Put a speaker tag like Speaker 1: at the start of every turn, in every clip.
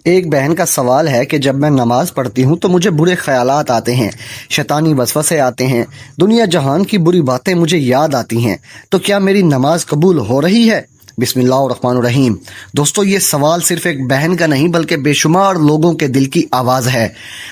Speaker 1: ایک بہن کا سوال ہے کہ جب میں نماز پڑھتی ہوں تو مجھے برے خیالات آتے ہیں، شیطانی وسوسے آتے ہیں، دنیا جہان کی بری باتیں مجھے یاد آتی ہیں، تو کیا میری نماز قبول ہو رہی ہے؟ بسم اللہ الرحمن الرحیم۔ دوستو، یہ سوال صرف ایک بہن کا نہیں بلکہ بے شمار لوگوں کے دل کی آواز ہے۔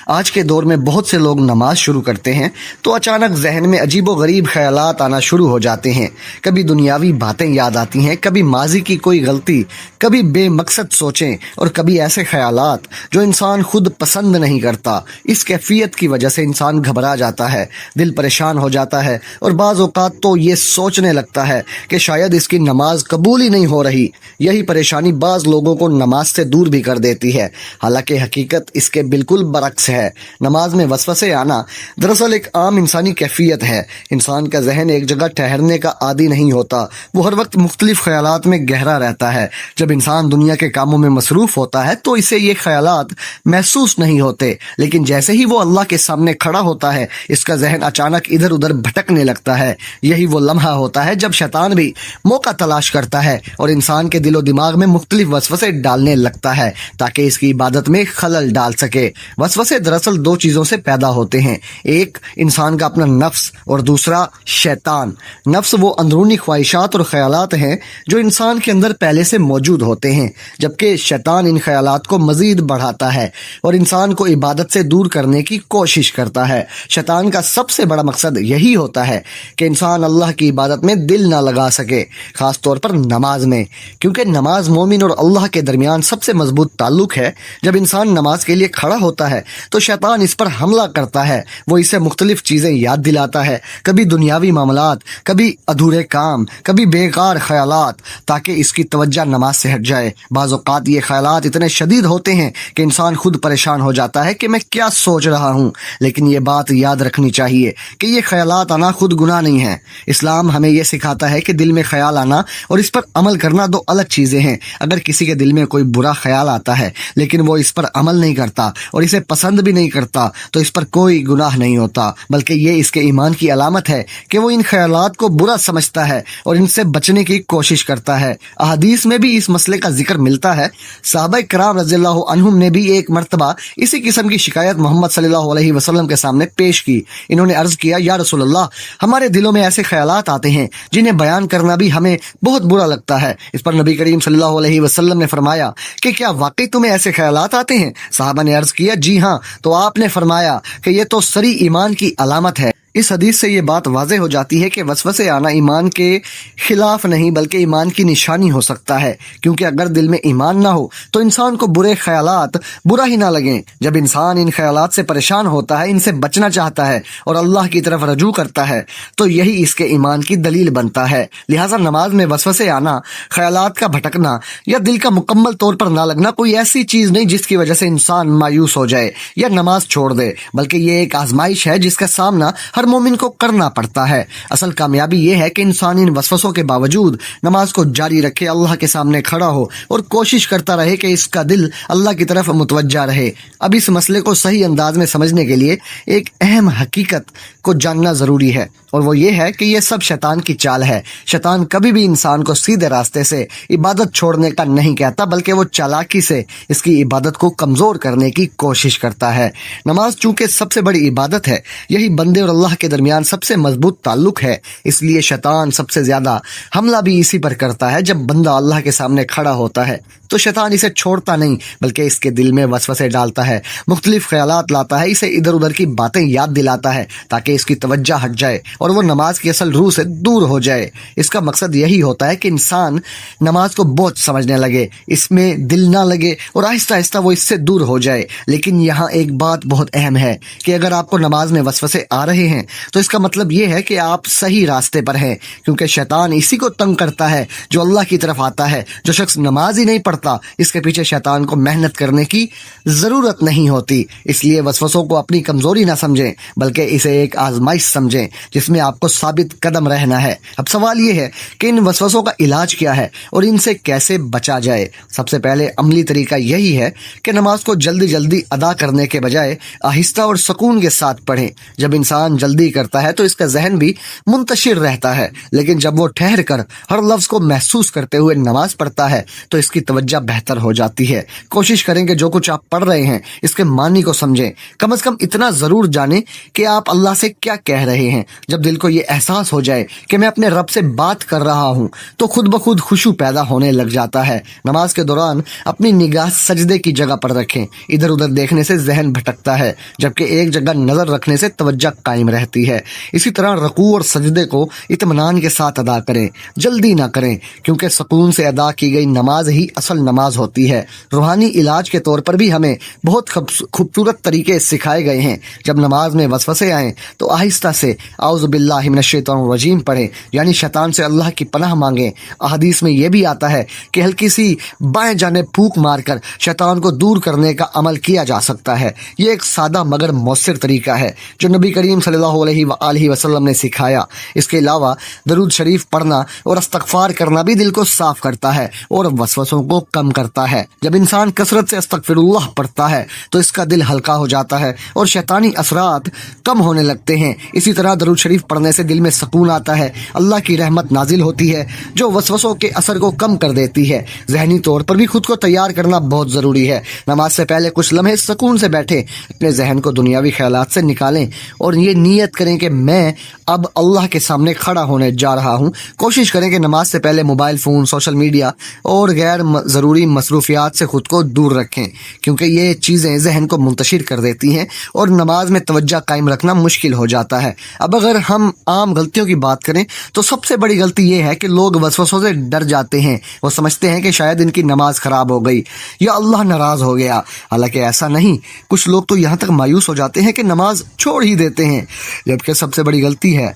Speaker 1: آج کے دور میں بہت سے لوگ نماز شروع کرتے ہیں تو اچانک ذہن میں عجیب و غریب خیالات آنا شروع ہو جاتے ہیں۔ کبھی دنیاوی باتیں یاد آتی ہیں، کبھی ماضی کی کوئی غلطی، کبھی بے مقصد سوچیں، اور کبھی ایسے خیالات جو انسان خود پسند نہیں کرتا۔ اس کیفیت کی وجہ سے انسان گھبرا جاتا ہے، دل پریشان ہو جاتا ہے، اور بعض اوقات تو یہ سوچنے لگتا ہے کہ شاید اس کی نماز قبول ہی نہیں ہو رہی۔ یہی پریشانی بعض لوگوں کو نماز سے دور بھی کر دیتی ہے، حالانکہ حقیقت اس کے بالکل برعکس ہے۔ نماز میں وسوسے آنا دراصل ایک عام انسانی کیفیت ہے۔ انسان کا ذہن ایک جگہ ٹھہرنے کا عادی نہیں ہوتا، وہ ہر وقت مختلف خیالات میں گہرا رہتا ہے۔ جب انسان دنیا کے کاموں میں مصروف ہوتا ہے تو اسے یہ خیالات محسوس نہیں ہوتے، لیکن جیسے ہی وہ اللہ کے سامنے کھڑا ہوتا ہے اس کا ذہن اچانک ادھر ادھر بھٹکنے لگتا ہے۔ یہی وہ لمحہ ہوتا ہے جب شیطان بھی موقع تلاش کرتا ہے اور انسان کے دل و دماغ میں مختلف وسوسے ڈالنے لگتا ہے تاکہ اس کی عبادت میں خلل ڈال سکے۔ وسوسے دراصل دو چیزوں سے پیدا ہوتے ہیں، ایک انسان کا اپنا نفس اور دوسرا شیطان۔ نفس وہ اندرونی خواہشات اور خیالات ہیں جو انسان کے اندر پہلے سے موجود ہوتے ہیں، جبکہ شیطان ان خیالات کو مزید بڑھاتا ہے اور انسان کو عبادت سے دور کرنے کی کوشش کرتا ہے۔ شیطان کا سب سے بڑا مقصد یہی ہوتا ہے کہ انسان اللہ کی عبادت میں دل نہ لگا سکے، خاص طور پر نماز میں، کیونکہ نماز مومن اور اللہ کے درمیان سب سے مضبوط تعلق ہے۔ جب انسان نماز کے لیے کھڑا ہوتا ہے تو شیطان اس پر حملہ کرتا ہے، وہ اسے مختلف چیزیں یاد دلاتا ہے، کبھی دنیاوی معاملات، کبھی ادھورے کام، کبھی بیکار خیالات، تاکہ اس کی توجہ نماز سے ہٹ جائے۔ بعض اوقات یہ خیالات اتنے شدید ہوتے ہیں کہ انسان خود پریشان ہو جاتا ہے کہ میں کیا سوچ رہا ہوں، لیکن یہ بات یاد رکھنی چاہیے کہ یہ خیالات آنا خود گناہ نہیں ہے۔ اسلام ہمیں یہ سکھاتا ہے کہ دل میں خیال آنا اور اس پر عمل کرنا دو الگ چیزیں ہیں۔ اگر کسی کے دل میں کوئی برا خیال آتا ہے لیکن وہ اس پر عمل نہیں کرتا اور اسے پسند بھی نہیں کرتا تو اس پر کوئی گناہ نہیں ہوتا، بلکہ یہ اس کے ایمان کی علامت ہے کہ وہ ان خیالات کو برا سمجھتا ہے اور ان سے بچنے کی کوشش کرتا ہے۔ احادیث میں بھی اس مسئلے کا ذکر ملتا ہے۔ صحابہ کرام رضی اللہ عنہم نے بھی ایک مرتبہ اسی قسم کی شکایت محمد صلی اللہ علیہ وسلم کے سامنے پیش کی۔ انہوں نے عرض کیا، یا رسول اللہ، ہمارے دلوں میں ایسے خیالات آتے ہیں جنہیں بیان کرنا بھی ہمیں بہت برا لگتا ہے۔ اس پر نبی کریم صلی اللہ علیہ وسلم نے فرمایا کہ کیا واقعی تمہیں ایسے خیالات آتے ہیں؟ صحابہ نے عرض کیا، جی ہاں۔ تو آپ نے فرمایا کہ یہ تو صریح ایمان کی علامت ہے۔ اس حدیث سے یہ بات واضح ہو جاتی ہے کہ وسوسے آنا ایمان کے خلاف نہیں بلکہ ایمان کی نشانی ہو سکتا ہے، کیونکہ اگر دل میں ایمان نہ ہو تو انسان کو برے خیالات برا ہی نہ لگیں۔ جب انسان ان خیالات سے پریشان ہوتا ہے، ان سے بچنا چاہتا ہے اور اللہ کی طرف رجوع کرتا ہے تو یہی اس کے ایمان کی دلیل بنتا ہے۔ لہٰذا نماز میں وسوسے آنا، خیالات کا بھٹکنا یا دل کا مکمل طور پر نہ لگنا کوئی ایسی چیز نہیں جس کی وجہ سے انسان مایوس ہو جائے یا نماز چھوڑ دے، بلکہ یہ ایک آزمائش ہے جس کا سامنا ہر مومن کو کرنا پڑتا ہے۔ اصل کامیابی یہ ہے کہ انسان ان وسوسوں کے باوجود نماز کو جاری رکھے، اللہ کے سامنے کھڑا ہو اور کوشش کرتا رہے کہ اس کا دل اللہ کی طرف متوجہ رہے۔ اب اس مسئلے کو صحیح انداز میں سمجھنے کے لیے ایک اہم حقیقت کو جاننا ضروری ہے، اور وہ یہ ہے کہ یہ سب شیطان کی چال ہے۔ شیطان کبھی بھی انسان کو سیدھے راستے سے عبادت چھوڑنے کا نہیں کہتا، بلکہ وہ چالاکی سے اس کی عبادت کو کمزور کرنے کی کوشش کرتا ہے۔ نماز چونکہ سب سے بڑی عبادت ہے، یہی بندے اور اللہ کے درمیان سب سے مضبوط تعلق ہے، اس لیے شیطان سب سے زیادہ حملہ بھی اسی پر کرتا ہے۔ جب بندہ اللہ کے سامنے کھڑا ہوتا ہے تو شیطان اسے چھوڑتا نہیں بلکہ اس کے دل میں وسوسے ڈالتا ہے، مختلف خیالات لاتا ہے، اسے ادھر ادھر کی باتیں یاد دلاتا ہے تاکہ اس کی توجہ ہٹ جائے اور وہ نماز کی اصل روح سے دور ہو جائے۔ اس کا مقصد یہی ہوتا ہے کہ انسان نماز کو بوجھ سمجھنے لگے، اس میں دل نہ لگے اور آہستہ آہستہ وہ اس سے دور ہو جائے۔ لیکن یہاں ایک بات بہت اہم ہے کہ اگر آپ کو نماز میں وسوسے آ رہے ہیں تو اس کا مطلب یہ ہے کہ آپ صحیح راستے پر ہیں، کیونکہ شیطان اسی کو تنگ کرتا ہے جو اللہ کی طرف آتا ہے۔ جو شخص نماز ہی نہیں پڑھتا اس کے پیچھے شیطان کو محنت کرنے کی ضرورت نہیں ہوتی۔ اس لیے وسوسوں کو اپنی کمزوری نہ سمجھیں بلکہ اسے ایک آزمائش سمجھیں جس میں آپ کو ثابت قدم رہنا ہے۔ اب سوال یہ ہے کہ ان وسوسوں کا علاج کیا ہے اور ان سے کیسے بچا جائے۔ سب سے پہلے عملی طریقہ یہی ہے کہ نماز کو جلدی جلدی ادا کرنے کے بجائے آہستہ اور سکون کے ساتھ پڑھیں۔ جب انسان جلدی جلدی کرتا ہے تو اس کا ذہن بھی منتشر رہتا ہے، لیکن جب وہ ٹھہر کر ہر لفظ کو محسوس کرتے ہوئے نماز پڑھتا ہے تو اس کی توجہ بہتر ہو جاتی ہے۔ کوشش کریں کہ جو کچھ آپ پڑھ رہے ہیں اس کے معنی کو سمجھیں، کم از کم اتنا ضرور جانیں کہ آپ اللہ سے کیا کہہ رہے ہیں۔ جب دل کو یہ احساس ہو جائے کہ میں اپنے رب سے بات کر رہا ہوں تو خود بخود خشوع پیدا ہونے لگ جاتا ہے۔ نماز کے دوران اپنی نگاہ سجدے کی جگہ پر رکھیں، ادھر ادھر دیکھنے سے ذہن بھٹکتا ہے جبکہ ایک جگہ نظر رکھنے سے توجہ قائم رہتی ہے۔ اسی طرح رکوع اور سجدے کو اطمینان کے ساتھ ادا کریں، جلدی نہ کریں، کیونکہ سکون سے ادا کی گئی نماز ہی اصل نماز ہوتی ہے۔ روحانی علاج کے طور پر بھی ہمیں بہت خوبصورت طریقے سکھائے گئے ہیں۔ جب نماز میں وسوسے آئیں تو آہستہ سے اعوذ باللہ من الشیطان الرجیم پڑھیں، یعنی شیطان سے اللہ کی پناہ مانگیں۔ احادیث میں یہ بھی آتا ہے کہ ہلکی سی بائیں جانب پھونک مار کر شیطان کو دور کرنے کا عمل کیا جا سکتا ہے۔ یہ ایک سادہ مگر مؤثر طریقہ ہے جو نبی کریم صلی اللہ علیہ وآلہ وسلم نے سکھایا۔ اس کے علاوہ درود شریف پڑھنا اور استغفار کرنا بھی دل کو صاف کرتا ہے اور وسوسوں کو کم کرتا ہے۔ جب انسان کثرت سے استغفر اللہ پڑھتا ہے تو اس کا دل ہلکا ہو جاتا ہے اور شیطانی اثرات کم ہونے لگتے ہیں۔ اسی طرح درود شریف پڑھنے سے دل میں سکون آتا ہے، اللہ کی رحمت نازل ہوتی ہے جو وسوسوں کے اثر کو کم کر دیتی ہے۔ ذہنی طور پر بھی خود کو تیار کرنا بہت ضروری ہے۔ نماز سے پہلے کچھ لمحے سکون سے بیٹھے اپنے ذہن کو دنیاوی خیالات سے نکالیں اور یہ نیت کریں کہ میں اب اللہ کے سامنے کھڑا ہونے جا رہا ہوں۔ کوشش کریں کہ نماز سے پہلے موبائل فون، سوشل میڈیا اور غیر ضروری مصروفیات سے خود کو دور رکھیں، کیونکہ یہ چیزیں ذہن کو منتشر کر دیتی ہیں اور نماز میں توجہ قائم رکھنا مشکل ہو جاتا ہے۔ اب اگر ہم عام غلطیوں کی بات کریں تو سب سے بڑی غلطی یہ ہے کہ لوگ وسوسوں سے ڈر جاتے ہیں۔ وہ سمجھتے ہیں کہ شاید ان کی نماز خراب ہو گئی یا اللہ ناراض ہو گیا، حالانکہ ایسا نہیں۔ کچھ لوگ تو یہاں تک مایوس ہو جاتے ہیں کہ نماز چھوڑ ہی دیتے ہیں، جبکہ سب سے بڑی غلطی ہے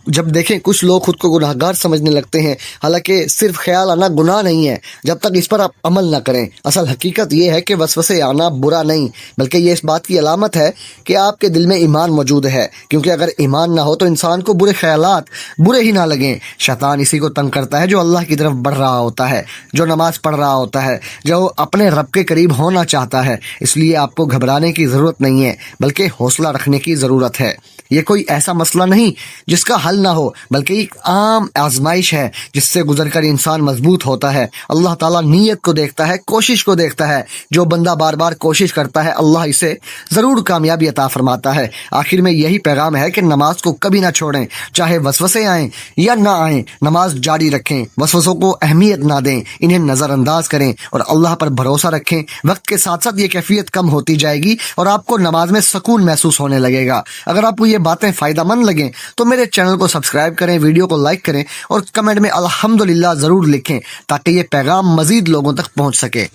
Speaker 1: جب دیکھیں کچھ لوگ خود کو گناہ گار سمجھنے لگتے ہیں، حالانکہ صرف خیال آنا گناہ نہیں ہے جب تک اس پر آپ عمل نہ کریں۔ اصل حقیقت یہ ہے کہ وسوسے آنا برا نہیں، بلکہ یہ اس بات کی علامت ہے کہ آپ کے دل میں ایمان موجود ہے، کیونکہ اگر ایمان نہ ہو تو انسان کو برے خیالات برے ہی نہ لگیں۔ شیطان اسی کو تنگ کرتا ہے جو اللہ کی طرف بڑھ رہا ہوتا ہے، جو نماز پڑھ رہا ہوتا ہے، جو اپنے رب کے قریب ہونا چاہتا ہے۔ اس لیے آپ کو گھبرانے کی ضرورت نہیں ہے، بلکہ حوصلہ رکھنے کی ضرورت ہے۔ یہ کوئی ایسا مسئلہ نہیں جس کا حل نہ ہو، بلکہ ایک عام آزمائش ہے جس سے گزر کر انسان مضبوط ہوتا ہے۔ اللہ تعالیٰ نیت کو دیکھتا ہے، کوشش کو دیکھتا ہے۔ جو بندہ بار بار کوشش کرتا ہے اللہ اسے ضرور کامیابی عطا فرماتا ہے۔ آخر میں یہی پیغام ہے کہ نماز کو کبھی نہ چھوڑیں، چاہے وسوسے آئیں یا نہ آئیں، نماز جاری رکھیں، وسوسوں کو اہمیت نہ دیں، انہیں نظر انداز کریں اور اللہ پر بھروسہ رکھیں۔ وقت کے ساتھ ساتھ یہ کیفیت کم ہوتی جائے گی اور آپ کو نماز میں سکون محسوس ہونے لگے گا۔ اگر آپ کو یہ باتیں فائدہ مند لگیں تو میرے چینل کو سبسکرائب کریں، ویڈیو کو لائک کریں اور کمنٹ میں الحمدللہ ضرور لکھیں تاکہ یہ پیغام مزید لوگوں تک پہنچ سکے۔